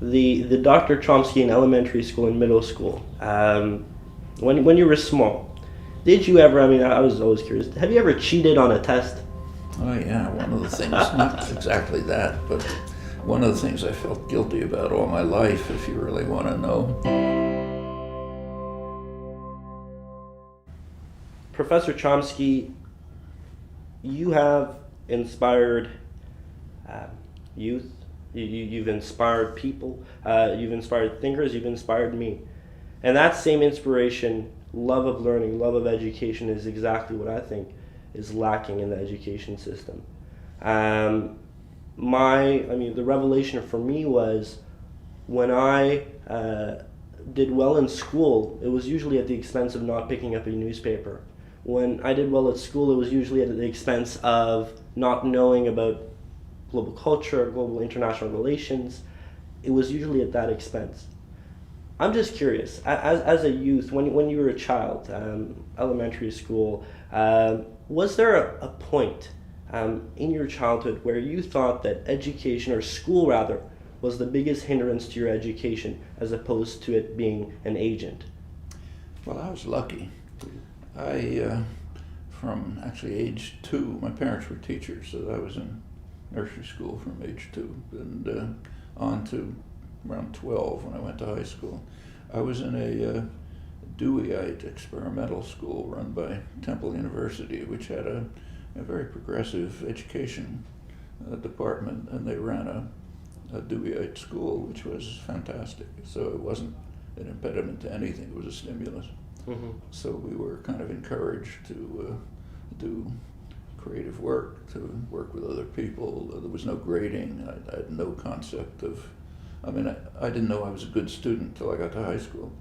the Dr. Chomsky in elementary school and middle school. When you were small, did you ever? I mean, I was always curious. Have you ever cheated on a test? Oh yeah, one of the things, not exactly that, but one of the things I felt guilty about all my life, if you really want to know. Professor Chomsky, you have inspired youth. You've inspired people. You've inspired thinkers. You've inspired me. And that same inspiration, love of learning, love of education, is exactly what I think is lacking in the education system. The revelation for me was when I did well in school, it was usually at the expense of not picking up a newspaper. When I did well at school, it was usually at the expense of not knowing about global culture, global international relations. It was usually at that expense. I'm just curious, as a youth, when you were a child, elementary school, was there a point in your childhood where you thought that education, or school rather, was the biggest hindrance to your education as opposed to it being an agent? Well, I was lucky. From actually age 2, my parents were teachers, so I was in nursery school from age 2 and on to around 12 when I went to high school. I was in a Deweyite experimental school run by Temple University, which had a very progressive education department, and they ran a Deweyite school, which was fantastic. So it wasn't an impediment to anything, it was a stimulus. Mm-hmm. So we were kind of encouraged to do creative work, to work with other people. There was no grading. I had no concept of, I didn't know I was a good student until I got to high school,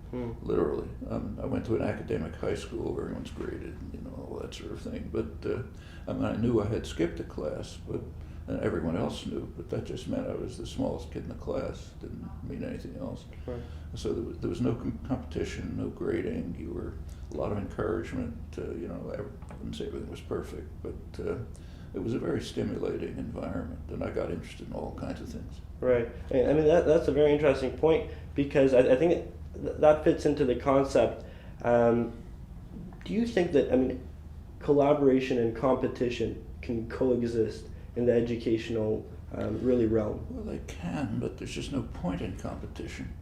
literally. I went to an academic high school where everyone's graded, all that sort of thing. But I knew I had skipped a class, and everyone else knew, but that just meant I was the smallest kid in the class. Didn't mean anything else. Right. So there was no competition, no grading. You were a lot of encouragement. I wouldn't say everything was perfect, but it was a very stimulating environment, and I got interested in all kinds of things. Right. I mean, that's a very interesting point, because I think that fits into the concept. Do you think that, collaboration and competition can coexist in the educational realm? Well, they can, but there's just no point in competition.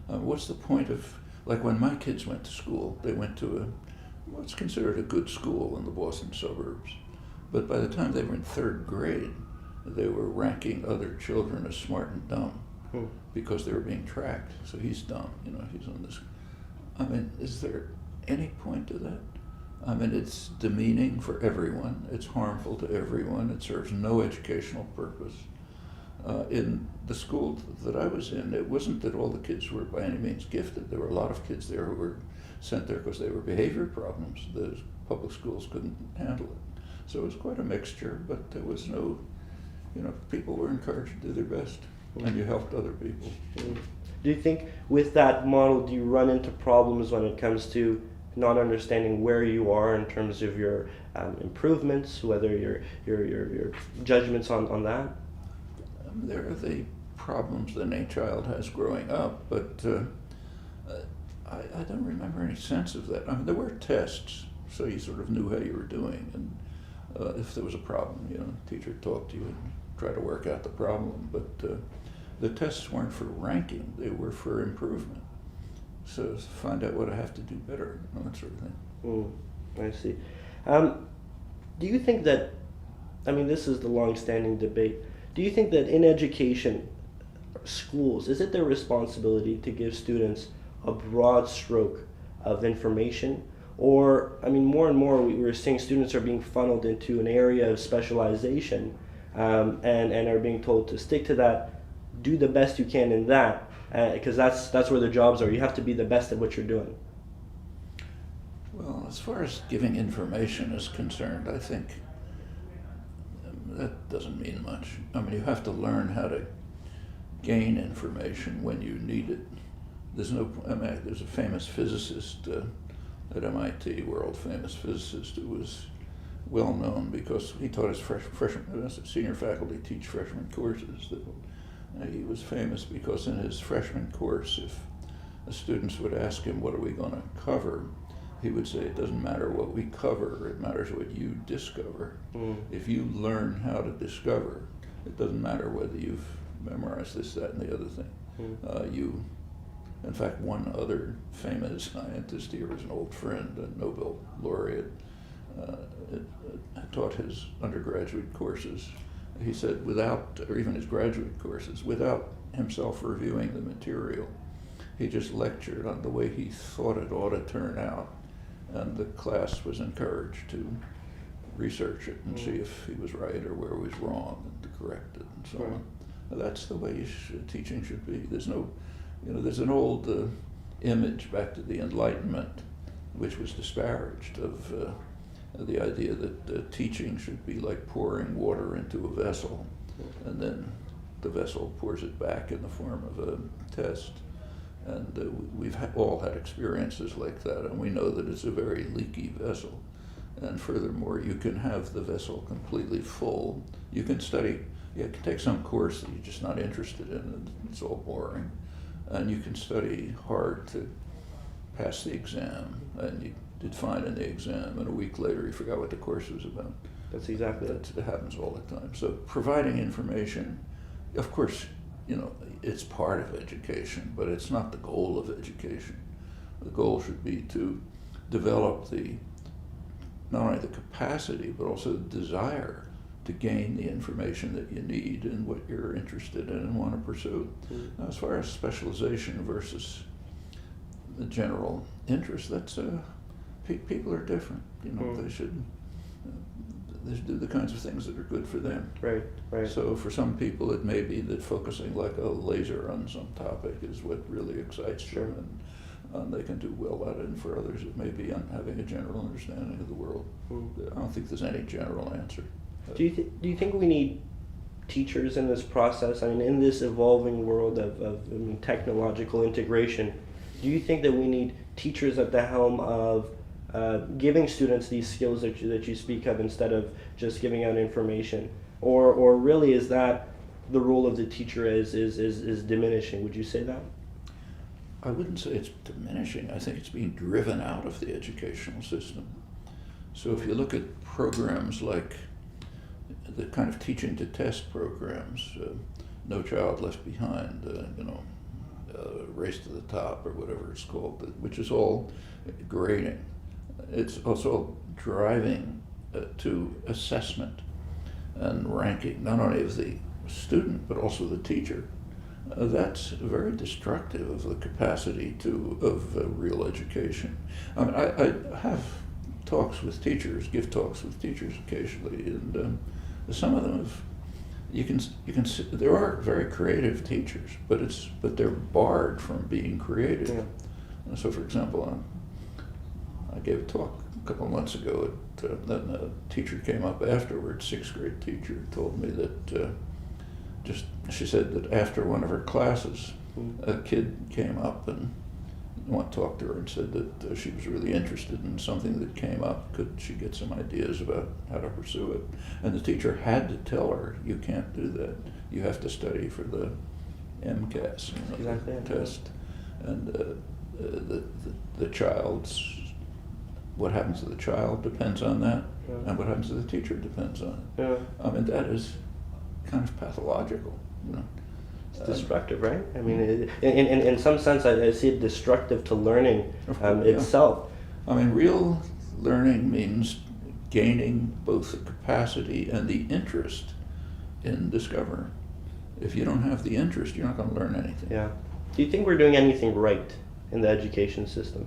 What's the point of, like when my kids went to school, they went to what's considered a good school in the Boston suburbs. But by the time they were in 3rd grade, they were ranking other children as smart and dumb because they were being tracked. So he's dumb, he's on this. Is there any point to that? It's demeaning for everyone. It's harmful to everyone. It serves no educational purpose. In the school that I was in, it wasn't that all the kids were by any means gifted. There were a lot of kids there who were sent there because they were behavior problems. The public schools couldn't handle it. So it was quite a mixture, but there was no, people were encouraged to do their best, and you helped other people. Do you think with that model, do you run into problems when it comes to not understanding where you are in terms of your improvements, whether your judgments on that? There are the problems that any child has growing up, but I don't remember any sense of that. There were tests, so you sort of knew how you were doing, and if there was a problem, the teacher talked to you and tried to work out the problem, but the tests weren't for ranking, they were for improvement. So find out what I have to do better, that sort of thing. I see. Do you think that, this is the long-standing debate, do you think that in education, schools, is it their responsibility to give students a broad stroke of information? Or, more and more we're seeing students are being funneled into an area of specialization and are being told to stick to that, do the best you can in that, because that's where the jobs are. You have to be the best at what you're doing. Well, as far as giving information is concerned, I think that doesn't mean much. You have to learn how to gain information when you need it. There's a famous physicist at MIT, world famous physicist, who was well known because he taught his senior faculty teach freshman courses, that He was famous because in his freshman course, if the students would ask him, what are we going to cover? He would say, it doesn't matter what we cover, it matters what you discover. If you learn how to discover, it doesn't matter whether you've memorized this, that, and the other thing. In fact, one other famous scientist here is an old friend, a Nobel laureate, taught his undergraduate courses. He said or even his graduate courses, without himself reviewing the material, he just lectured on the way he thought it ought to turn out, and the class was encouraged to research it and see if he was right or where he was wrong and to correct it and so on. That's the way teaching should be. There's no, there's an old image back to the Enlightenment, which was disparaged, of the idea that teaching should be like pouring water into a vessel, and then the vessel pours it back in the form of a test. And we've all had experiences like that, and we know that it's a very leaky vessel. And furthermore, you can have the vessel completely full. You can take some course that you're just not interested in, and it's all boring. And you can study hard to pass the exam, and you did fine in the exam, and a week later you forgot what the course was about. That's exactly it. That happens all the time. So providing information, of course, it's part of education, but it's not the goal of education. The goal should be to develop not only the capacity, but also the desire to gain the information that you need and what you're interested in and want to pursue. Now, as far as specialization versus the general interest, that's people are different. They should do the kinds of things that are good for them. Right. So for some people, it may be that focusing like a laser on some topic is what really excites them, and they can do well at it. And for others, it may be on having a general understanding of the world. I don't think there's any general answer. Do you think we need teachers in this process? I mean, in this evolving world of technological integration, do you think that we need teachers at the helm of giving students these skills that you speak of instead of just giving out information, or really is that the role of the teacher is diminishing? Would you say that? I wouldn't say it's diminishing. I think it's being driven out of the educational system. So if you look at programs like the kind of teaching to test programs, No Child Left Behind, Race to the Top, or whatever it's called, which is all grading. It's also driving to assessment and ranking, not only of the student, but also the teacher. That's very destructive of the capacity of real education. I mean, I have talks with teachers, give talks with teachers occasionally, and some of them you can see, there are very creative teachers, but they're barred from being creative. Yeah. So, for example, I gave a talk a couple of months ago, then a teacher came up afterwards, 6th grade teacher, told me that she said that after one of her classes, a kid came up and talked to her and said that she was really interested in something that came up. Could she get some ideas about how to pursue it? And the teacher had to tell her, you can't do that. You have to study for the MCAS, the test. And the child's, what happens to the child depends on that, and what happens to the teacher depends on it. Yeah. I mean, that is kind of pathological, It's destructive, right? I mean, in some sense, I see it destructive to learning itself. I mean, real learning means gaining both the capacity and the interest in discovering. If you don't have the interest, you're not going to learn anything. Yeah. Do you think we're doing anything right in the education system?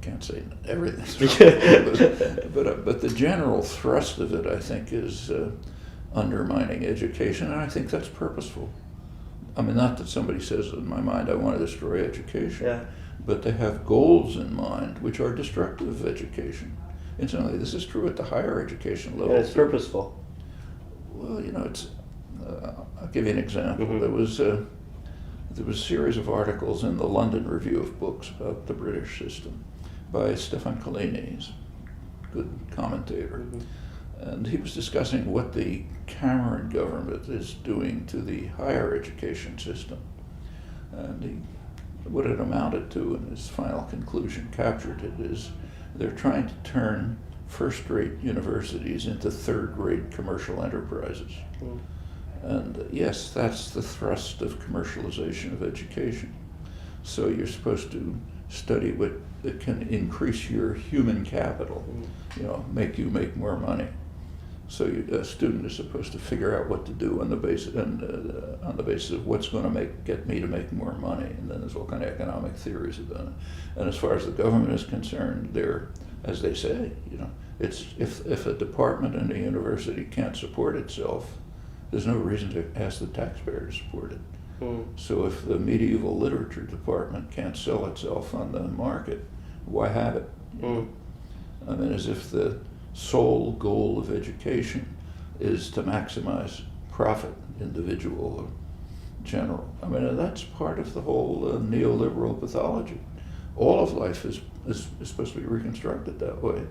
Can't say everything's right, but the general thrust of it, I think, is undermining education, and I think that's purposeful. I mean, not that somebody says in my mind, I want to destroy education, but they have goals in mind which are destructive of education. Incidentally, this is true at the higher education level. And it's purposeful. Well, it's. I'll give you an example. Mm-hmm. There was a series of articles in the London Review of Books about the British system by Stefan Collini. He's a good commentator. And he was discussing what the Cameron government is doing to the higher education system. And what it amounted to in his final conclusion captured it is they're trying to turn first-rate universities into third-rate commercial enterprises. Mm. And yes, that's the thrust of commercialization of education. So you're supposed to study what that can increase your human capital, make you make more money. So a student is supposed to figure out what to do on the basis of what's going to get me to make more money, and then there's all kind of economic theories about it. And as far as the government is concerned, they're, as they say, it's if a department in a university can't support itself, there's no reason to ask the taxpayer to support it. Mm. So if the medieval literature department can't sell itself on the market, why have it? Mm. I mean, as if the sole goal of education is to maximize profit, individual or general. I mean, that's part of the whole neoliberal pathology. All of life is supposed to be reconstructed that way.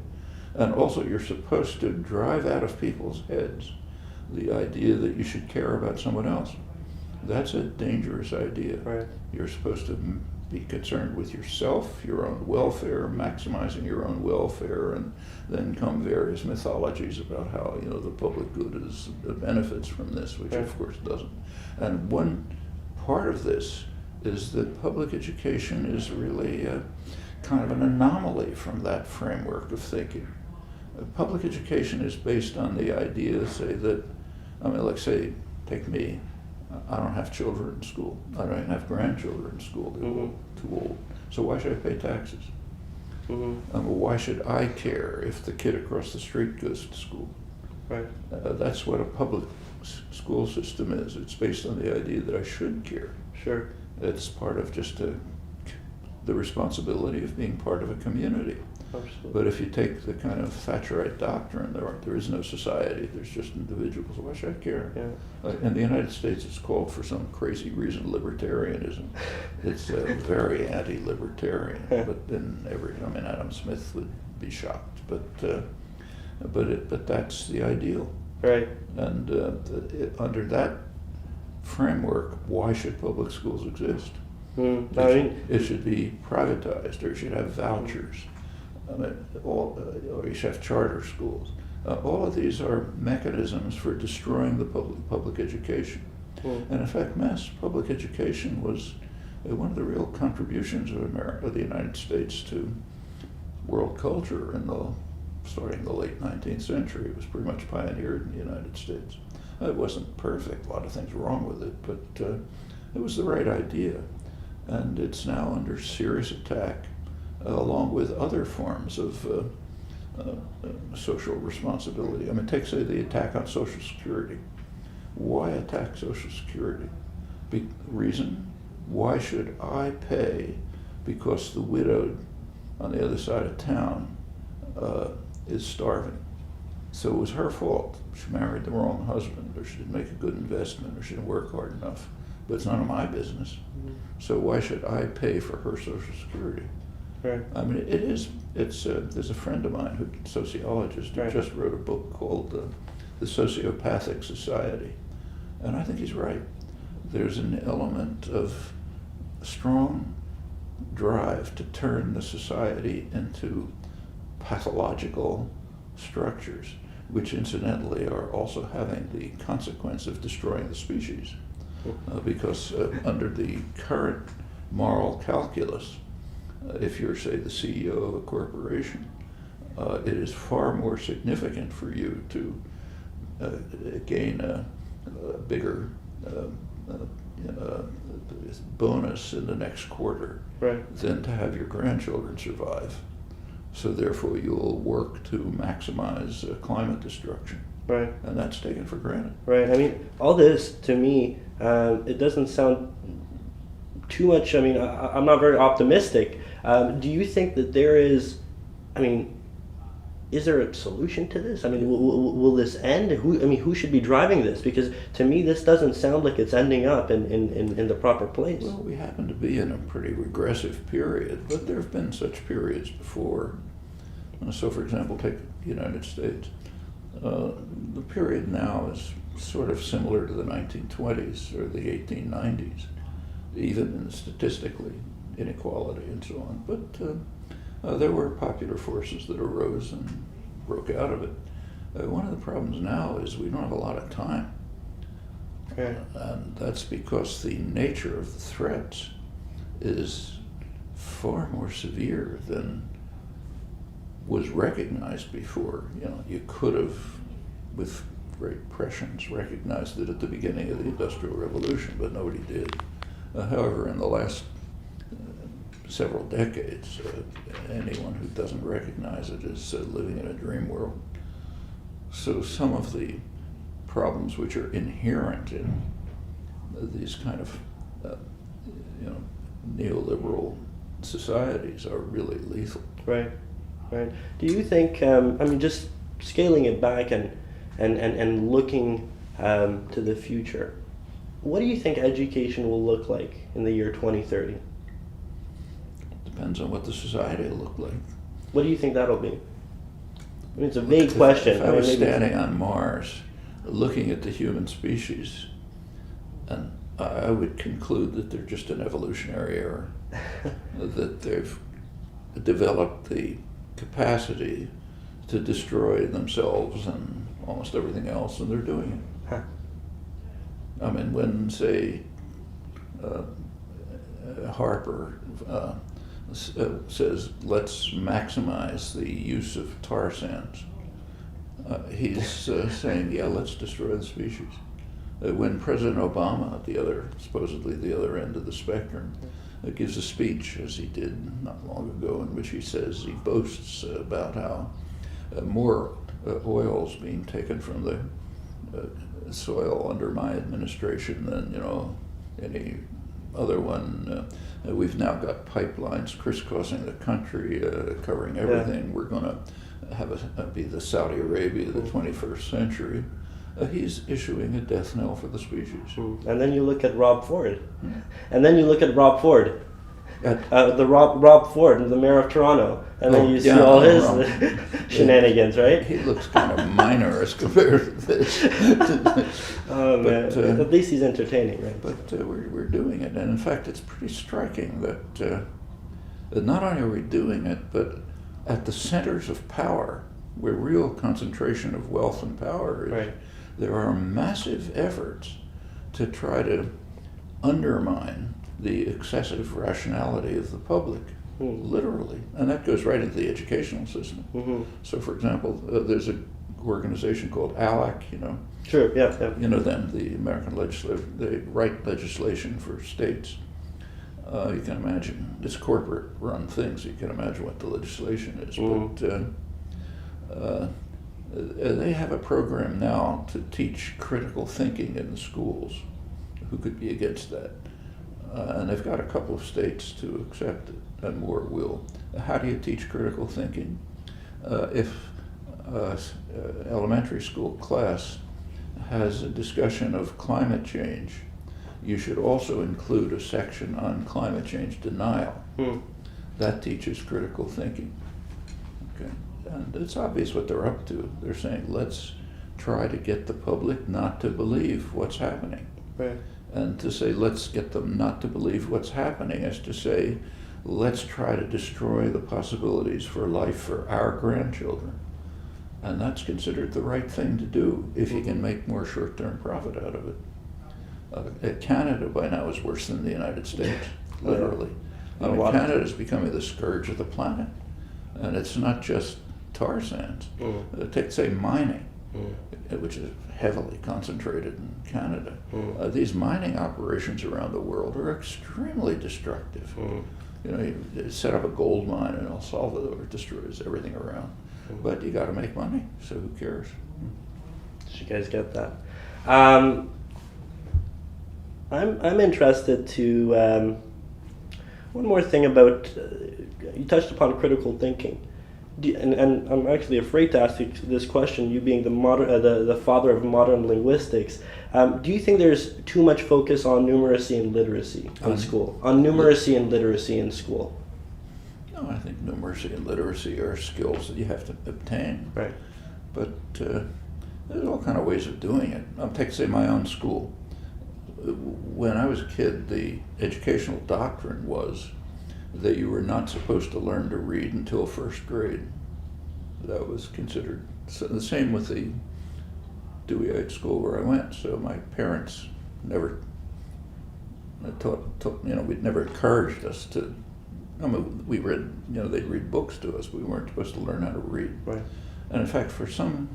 And also you're supposed to drive out of people's heads the idea that you should care about someone else. That's a dangerous idea. Right. You're supposed to be concerned with yourself, your own welfare, maximizing your own welfare, and then come various mythologies about how the public good benefits from this, which of course doesn't. And one part of this is that public education is really kind of an anomaly from that framework of thinking. Public education is based on the idea, say that, take me. I don't have children in school. I don't even have grandchildren in school. They're too old. So why should I pay taxes? Why should I care if the kid across the street goes to school? Right. That's what a public school system is. It's based on the idea that I should care. Sure. It's part of just the responsibility of being part of a community. Absolutely. But if you take the kind of Thatcherite doctrine, there is no society, there's just individuals. Why should I care? Yeah. In the United States, it's called, for some crazy reason, libertarianism. It's very anti-libertarian. But then Adam Smith would be shocked. But that's the ideal. Right. And under that framework, why should public schools exist? It should be privatized, or you should have vouchers. Or you should have charter schools. All of these are mechanisms for destroying the public education. And in fact, mass public education was one of the real contributions of the United States to world culture starting in the late 19th century. It was pretty much pioneered in the United States. It wasn't perfect, a lot of things wrong with it, but it was the right idea. And it's now under serious attack, along with other forms of social responsibility. Take, say, the attack on Social Security. Why attack Social Security? Reason, why should I pay because the widowed on the other side of town is starving? So it was her fault. She married the wrong husband, or she didn't make a good investment, or she didn't work hard enough. But it's none of my business. So why should I pay for her Social Security? Right. There's a friend of mine, a sociologist, who just wrote a book called The Sociopathic Society. And I think he's right. There's an element of strong drive to turn the society into pathological structures, which incidentally are also having the consequence of destroying the species. Because under the current moral calculus, if you're, say, the CEO of a corporation, it is far more significant for you to gain a bigger bonus in the next quarter than to have your grandchildren survive. So therefore you'll work to maximize climate destruction. Right. And that's taken for granted. Right. All this, to me, it doesn't sound too much. I'm not very optimistic. Do you think that there is, is there a solution to this? Will this end? Who should be driving this? Because to me, this doesn't sound like it's ending up in the proper place. Well, we happen to be in a pretty regressive period, but there have been such periods before. So, for example, take the United States. The period now is sort of similar to the 1920s or the 1890s, even in statistically inequality and so on. But there were popular forces that arose and broke out of it. One of the problems now is we don't have a lot of time. Okay. And that's because the nature of the threats is far more severe than was recognized before. You know, you could have, with great prescience, recognized it at the beginning of the Industrial Revolution, but nobody did. However, in the last several decades, anyone who doesn't recognize it is living in a dream world. So some of the problems which are inherent in these kind of neoliberal societies are really lethal. Right, right. Do you think, I mean, just scaling it back and looking to the future, what do you think education will look like in the year 2030? Depends on what the society will look like. What do you think that'll be? I mean, it's a vague question. If I was standing on Mars looking at the human species, and I would conclude that they're just an evolutionary error, that they've developed the capacity to destroy themselves and almost everything else, and they're doing it. Huh. I mean, when, say, Harper says, let's maximize the use of tar sands, he's saying, yeah, let's destroy the species. When President Obama, supposedly the other end of the spectrum, gives a speech, as he did not long ago, in which he boasts about how more oil is being taken from the soil under my administration than any other one. We've now got pipelines crisscrossing the country, covering everything. Yeah. We're going to have be the Saudi Arabia of the 21st century. He's issuing a death knell for the species. And then you look at Rob Ford. And then you look at Rob Ford. Rob Ford, the mayor of Toronto, and then you see all his shenanigans, right? He looks kind of minor as compared to this. Oh man! At least he's entertaining, right? But we're doing it, and in fact, it's pretty striking that not only are we doing it, but at the centers of power, where real concentration of wealth and power is, right, there are massive efforts to try to undermine the excessive rationality of the public, literally. And that goes right into the educational system. Mm-hmm. So, for example, there's an organization called ALEC, Sure, yeah. You know them, the American legislative, they write legislation for states. You can imagine, it's corporate-run things, you can imagine what the legislation is. Mm-hmm. But they have a program now to teach critical thinking in the schools. Who could be against that? And they've got a couple of states to accept it, and more will. How do you teach critical thinking? If elementary school class has a discussion of climate change, you should also include a section on climate change denial. That teaches critical thinking. Okay, and it's obvious what they're up to. They're saying, let's try to get the public not to believe what's happening. Right. And to say, let's get them not to believe what's happening is to say, let's try to destroy the possibilities for life for our grandchildren. And that's considered the right thing to do if you can make more short-term profit out of it. Canada by now is worse than the United States, literally. Canada is becoming the scourge of the planet. And it's not just tar sands. Take, say, mining, which is heavily concentrated in Canada. These mining operations around the world are extremely destructive. You set up a gold mine in El Salvador, it destroys everything around. But you got to make money, so who cares? Did you guys get that? I'm interested to one more thing about you touched upon critical thinking. And I'm actually afraid to ask you this question, you being the father of modern linguistics. Do you think there's too much focus on numeracy and literacy in school? On numeracy and literacy in school? No, I think numeracy and literacy are skills that you have to obtain. Right. But There's all kind of ways of doing it. Take, say, my own school. When I was a kid, the educational doctrine was that you were not supposed to learn to read until first grade. That was considered, so the same with the Deweyite school where I went. So my parents never we'd never encouraged us to, we read, they'd read books to us, but we weren't supposed to learn how to read. Right. And in fact, for some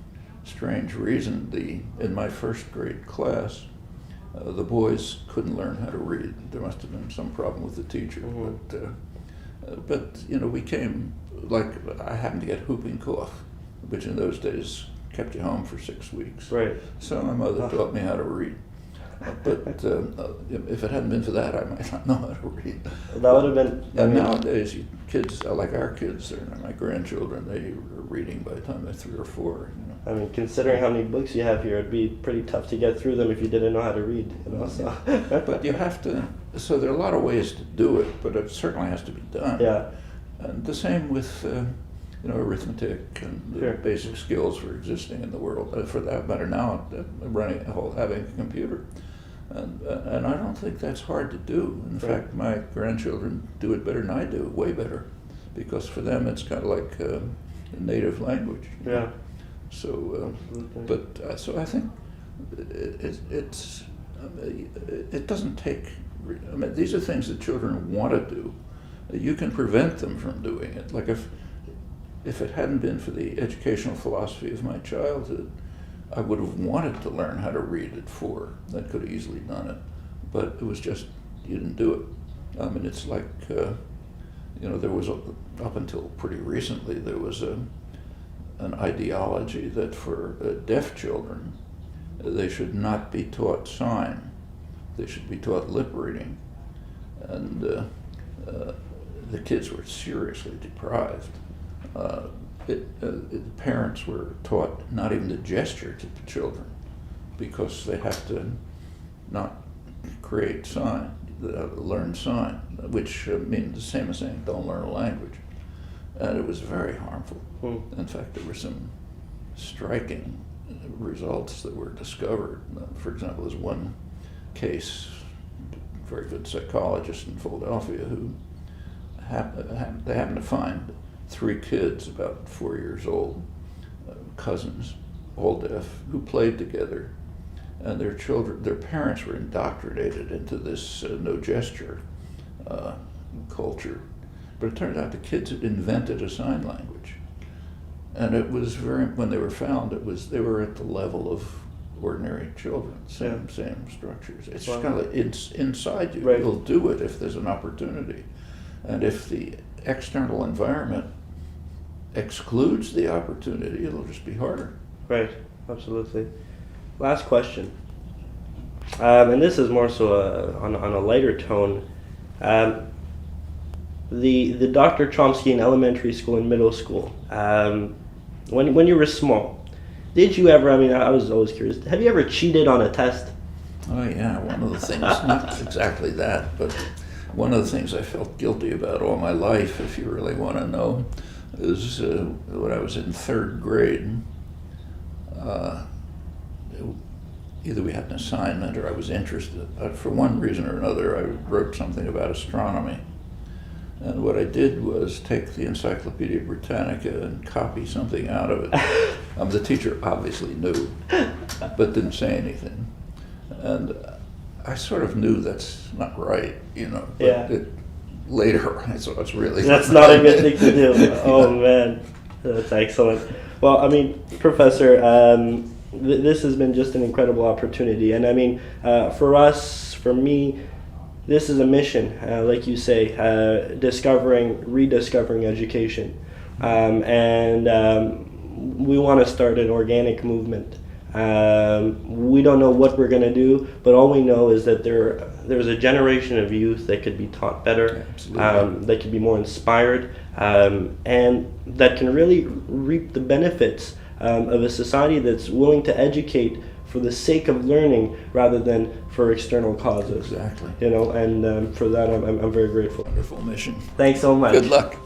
strange reason, in my first grade class, the boys couldn't learn how to read. There must have been some problem with the teacher. Mm-hmm. But we came, like, I happened to get whooping cough, which in those days kept you home for 6 weeks. Right. So my mother taught me how to read. But if it hadn't been for that, I might not know how to read. That would have been. And nowadays, kids, like our kids, my grandchildren, they are reading by the time they're 3 or 4. I mean, considering how many books you have here, it'd be pretty tough to get through them if you didn't know how to read. So. But you have to. So there are a lot of ways to do it, but it certainly has to be done. Yeah. And the same with arithmetic and the Sure. basic skills for existing in the world. For that matter, now having a computer. And I don't think that's hard to do. In fact, my grandchildren do it better than I do, way better, because for them it's kind of like a native language. Yeah. So, so I think it doesn't take. I mean, these are things that children want to do. You can prevent them from doing it. Like if it hadn't been for the educational philosophy of my childhood, I would have wanted to learn how to read at 4. I could have easily done it, but it was just, you didn't do it. I mean, it's like, there was, up until pretty recently, there was an ideology that for deaf children, they should not be taught sign. They should be taught lip reading. And the kids were seriously deprived. The parents were taught not even to gesture to the children because they have to not create sign, learn sign, which means the same as saying don't learn a language. And it was very harmful. In fact, there were some striking results that were discovered. For example, there's one case, a very good psychologist in Philadelphia who they happened to find 3 kids about 4 years old, cousins, all deaf, who played together, and their parents were indoctrinated into this no gesture culture. But it turned out the kids had invented a sign language, and it was when they were found, they were at the level of ordinary children, same structures. It's just kind of it's inside you. Right. You'll do it if there's an opportunity, and if the external environment excludes the opportunity, it'll just be harder. Right, absolutely. Last question, and this is more so on a lighter tone. The Dr. Chomsky in elementary school and middle school, when you were small, did you ever, I was always curious, have you ever cheated on a test? Oh yeah, one of the things, not exactly that, but one of the things I felt guilty about all my life, if you really want to know, is when I was in 3rd grade. Either we had an assignment or I was interested. For one reason or another, I wrote something about astronomy. And what I did was take the Encyclopedia Britannica and copy something out of it. The teacher obviously knew, but didn't say anything. And I sort of knew that's not right, but later I saw it's really That's not a good thing to do. Oh man, that's excellent. Well, Professor, this has been just an incredible opportunity, and for me, this is a mission, like you say, rediscovering education, and we want to start an organic movement. We don't know what we're going to do, but all we know is that there's a generation of youth that could be taught better, that could be more inspired, and that can really reap the benefits of a society that's willing to educate for the sake of learning rather than for external causes. Exactly. And for that I'm very grateful. Wonderful mission. Thanks so much. Good luck.